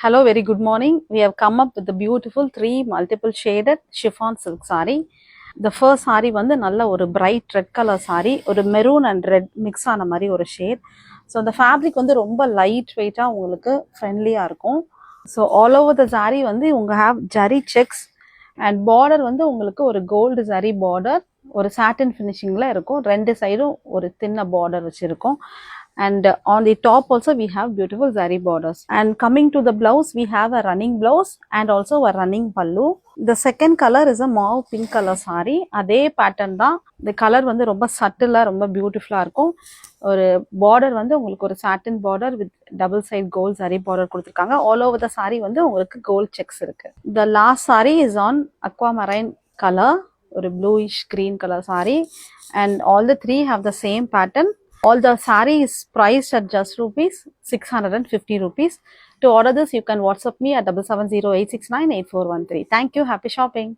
Hello, very good morning. We have come up with the beautiful 3 multiple shaded chiffon silk saree. The first saree வந்து நல்ல ஒரு bright red color saree, ஒரு maroon and red mix ஆன மாதிரி ஒரு shade. So the fabric வந்து ரொம்ப light weight உங்களுக்கு friendly-ஆ இருக்கும். So all over the saree வந்து உங்க have jari checks and border வந்து உங்களுக்கு ஒரு gold zari border, ஒரு satin finishingல இருக்கும். ரெண்டு சைடும் ஒரு thin border வச்சிருக்கும். And on the top also we have beautiful zari borders. And coming to the blouse, we have a running blouse and also a running pallu. The second color is a mauve pink color saree. அதே pattern தான். The color வந்து ரொம்ப subtle-ஆ ரொம்ப beautiful-ஆ இருக்கும். ஒரு border வந்து உங்களுக்கு ஒரு satin border with double side gold zari border கொடுத்திருக்காங்க. All over the saree வந்து உங்களுக்கு gold checks இருக்கு. The last saree is on aquamarine color, ஒரு bluish green color saree, and all the three have the same pattern. All the saree is priced at just rupees 650 rupees. To order this, you can WhatsApp me at 7708698413. Thank you. Happy shopping.